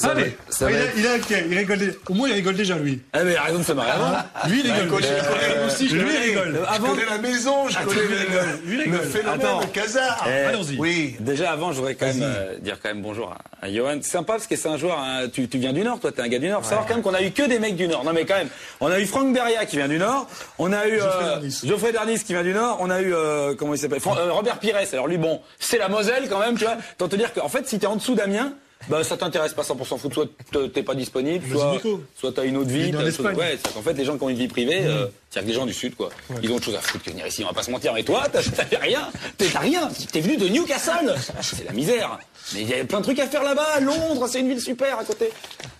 Allez, il est inquiet, il rigole. Au moins, il rigole déjà, lui. Ah, mais il a raison de se marrer avant. Lui, il rigole. Lui, il rigole. Je connais la maison, je connais le phénomène de Casar. Allons-y. Oui. Déjà, avant, je voudrais quand même dire quand même bonjour à Johan. C'est sympa parce que c'est un joueur, tu viens du Nord, toi, t'es un gars du Nord. Faut savoir quand même qu'on a eu que des mecs du Nord. Non, mais quand même, on a eu Franck Beria qui vient du Nord. On a eu Geoffrey Darnis qui vient du Nord. On a eu, comment il s'appelle, Robert Pires. Alors lui, bon, c'est la Moselle quand même, tu vois. Tant te dire qu'en fait, si t'es en dessous d'Amiens, bah, ça t'intéresse pas 100% foot, soit t'es pas disponible, soit t'as une autre vie. Ouais, c'est qu'en fait, les gens qui ont une vie privée, c'est-à-dire que les gens du Sud, quoi, ils ont autre chose à foutre que venir ici, on va pas se mentir. Et toi, t'as rien, t'as rien, t'es venu de Newcastle, c'est la misère. Mais il y a plein de trucs à faire là-bas, Londres, c'est une ville super à côté.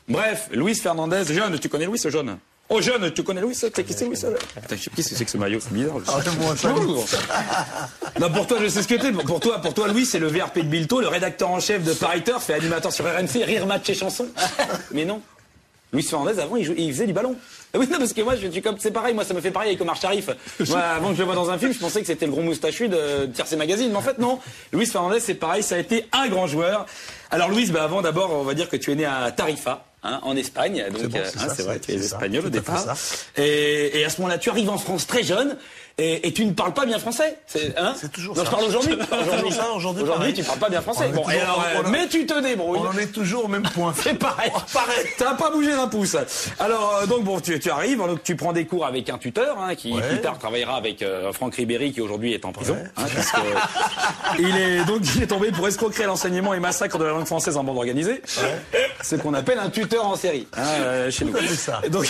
Bref, Luis Fernandez, jeune, tu connais Luis, ce jeune? Oh, jeune, tu connais Louis, tu sais qui c'est Louis, ça? Putain, je sais pas ce que c'est que ce maillot, c'est bizarre. Non, pour toi, je sais ce que t'es. Pour toi, Louis, c'est le VRP de Bilto, le rédacteur en chef de Paris Turf, fait animateur sur RMC, rire, match et chanson. Mais non. Louis Fernandez, avant, il faisait du ballon. Oui, non, parce que moi, c'est pareil, moi, ça me fait pareil avec Omar Sharif. Moi, avant que je le vois dans un film, je pensais que c'était le gros moustachu de Tiercé Magazine. Mais en fait, non. Louis Fernandez, c'est pareil, ça a été un grand joueur. Alors, Louis, bah, avant, d'abord, on va dire que tu es né à Tarifa. En Espagne, donc c'est vrai, tu es espagnol au départ. Et à ce moment-là, tu arrives en France très jeune et tu ne parles pas bien français. C'est toujours ça. Non, je parle aujourd'hui. Aujourd'hui, tu parles pas bien français. Bon, mais tu te débrouilles. On en est toujours au même point. C'est pareil. T'as pas bougé d'un pouce. Alors donc bon, tu arrives, donc tu prends des cours avec un tuteur qui plus tard travaillera avec Franck Ribéry qui aujourd'hui est en prison. Parce que il est tombé pour escroquerie à l'enseignement et massacre de la langue française en bande organisée. C'est ce qu'on appelle un tuteur en série chez nous. Ça. Donc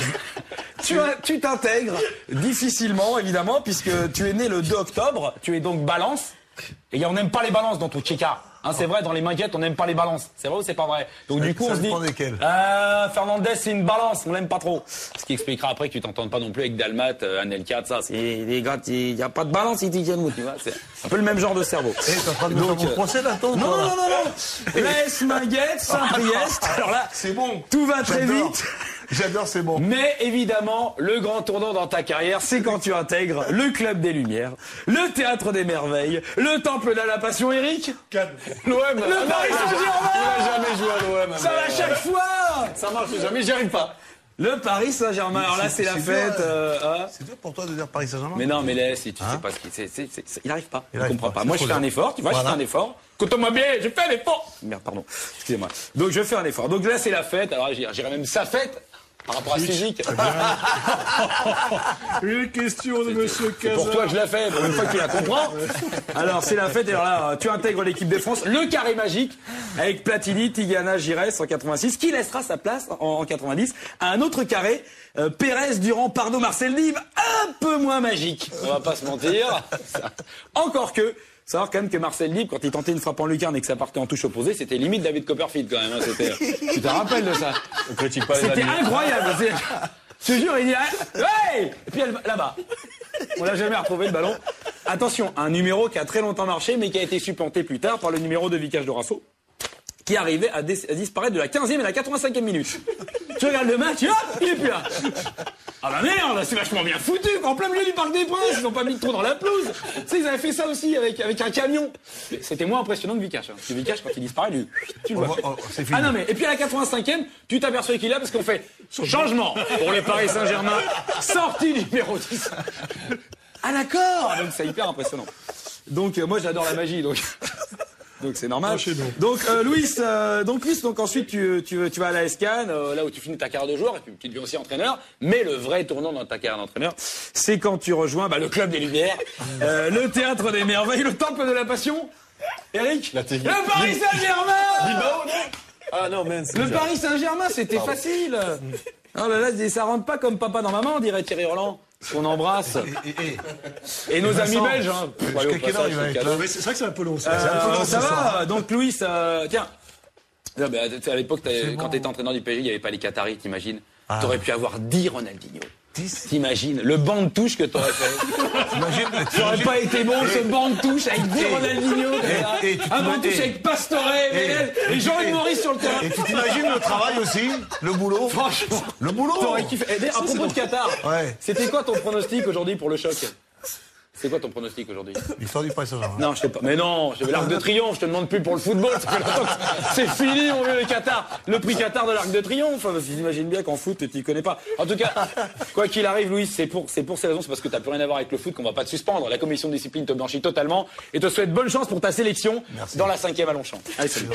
tu t'intègres difficilement évidemment puisque tu es né le 2 octobre, tu es donc balance et on n'aime pas les balances dans tout Chica. C'est vrai, dans les maquettes, on n'aime pas les balances. C'est vrai ou c'est pas vrai? Donc du coup, on se dit Fernandez, c'est une balance, on l'aime pas trop. Ce qui expliquera après que tu t'entendes pas non plus avec Dalmat, Anelka, ça. C'est les gars, il y a pas de balance, ils disent tu vois. C'est un peu le même genre de cerveau. T'es en train de me faire mon procès là, non. Laisse Minguette, Saint-Priest. Alors là, c'est bon. Tout va très vite. J'adore, c'est bon. Mais évidemment, le grand tournant dans ta carrière, c'est quand tu intègres le Club des Lumières, le Théâtre des Merveilles, le Temple de la Passion, Eric. L'OM. Le Paris Saint-Germain. Il va jamais jouer à l'OM. Ça va chaque fois. Ça marche jamais, j'y arrive pas. Le Paris Saint-Germain. Alors là, c'est la fête. C'est dur pour toi de dire Paris Saint-Germain. Mais non, mais laisse, tu sais pas ce qu'il il arrive pas. Il comprend pas. Moi, je fais un effort, tu vois, je fais un effort. Écoute-moi bien, je fais un effort. Merde, pardon. Excusez-moi. Donc, je fais un effort. Donc là, c'est la fête. Alors, j'irais même sa fête. Par rapport à physique. Une question de monsieur Casar. Pour toi que je la fais, pour une fois que tu la comprends. Alors, c'est la fête, et alors là, tu intègres l'équipe de France, le carré magique, avec Platini, Tigana, Giresse en 86, qui laissera sa place en 90 à un autre carré, Pérez, Durand, Pardo, Marcel Nîmes, un peu moins magique. On va pas se mentir. Encore que, savoir quand même que Marcel Libre, quand il tentait une frappe en lucarne et que ça partait en touche opposée, c'était limite David Copperfield quand même. Tu te rappelles de ça? On critique pas les C'était amis. incroyable. Je te jure, il dit hey! Et puis là-bas. On l'a jamais retrouvé le ballon. Attention, un numéro qui a très longtemps marché, mais qui a été supplanté plus tard par le numéro de Vicage Dorasso, qui arrivait à disparaître de la 15e et la 85e minute. Tu regardes le match, hop, il est plus là. Ah bah merde, c'est vachement bien foutu, en plein milieu du Parc des Princes, ils ont pas mis de trou dans la pelouse. Tu sais, ils avaient fait ça aussi avec un camion. C'était moins impressionnant que Vicage. Parce que Vicage, quand il disparaît, tu le vois. C'est fini. Ah non mais, et puis à la 85e, tu t'aperçois qu'il est là parce qu'on fait changement pour le Paris Saint-Germain, sortie numéro 10. Ah d'accord, donc c'est hyper impressionnant. Donc moi j'adore la magie, donc c'est normal. Donc Louis, donc ensuite tu vas à la SCAN, là où tu finis ta carrière de joueur et puis tu deviens aussi entraîneur. Mais le vrai tournant dans ta carrière d'entraîneur, c'est quand tu rejoins le Club des Lumières, le Théâtre des Merveilles, le Temple de la Passion. Eric, le Paris Saint-Germain. Ah non, man, le Paris Saint-Germain, c'était facile. Oh là là, ça rentre pas comme papa dans maman, dirait Thierry Roland. Qu'on embrasse. Et nos amis belges, hein. Jusqu'à quelle heure il va être là? C'est vrai que c'est un peu long, ça. Ça va. Donc, Louis, tiens. À l'époque, quand t'étais entraîneur du PSG, il n'y avait pas les Qataris, t'imagines? T'aurais pu avoir 10 Ronaldinho. T'imagines le banc de touche que t'aurais fait. Ça aurait pas été bon ce banc de touche avec 10 Ronaldinho. Un banc de touche avec Pastore et Jean-Yves Maurice sur le terrain. Et tu t'imagines le travail aussi, le boulot. Franchement, le boulot. T'aurais kiffé. À propos de Qatar, c'était quoi ton pronostic aujourd'hui pour le choc? C'est quoi ton pronostic aujourd'hui? L'histoire du Paris Saint-Germain. Non, je sais pas. Mais non, j'ai l'Arc de Triomphe. Je te demande plus pour le football. Ça fait longtemps que c'est fini, mon vieux, le Qatar. Le prix Qatar de l'Arc de Triomphe. Parce que j'imagine bien qu'en foot, tu connais pas. En tout cas, quoi qu'il arrive, Louis, c'est pour ces raisons, c'est parce que t'as plus rien à voir avec le foot qu'on va pas te suspendre. La commission de discipline te blanchit totalement et te souhaite bonne chance pour ta sélection dans la 5e à Longchamp. Allez, salut.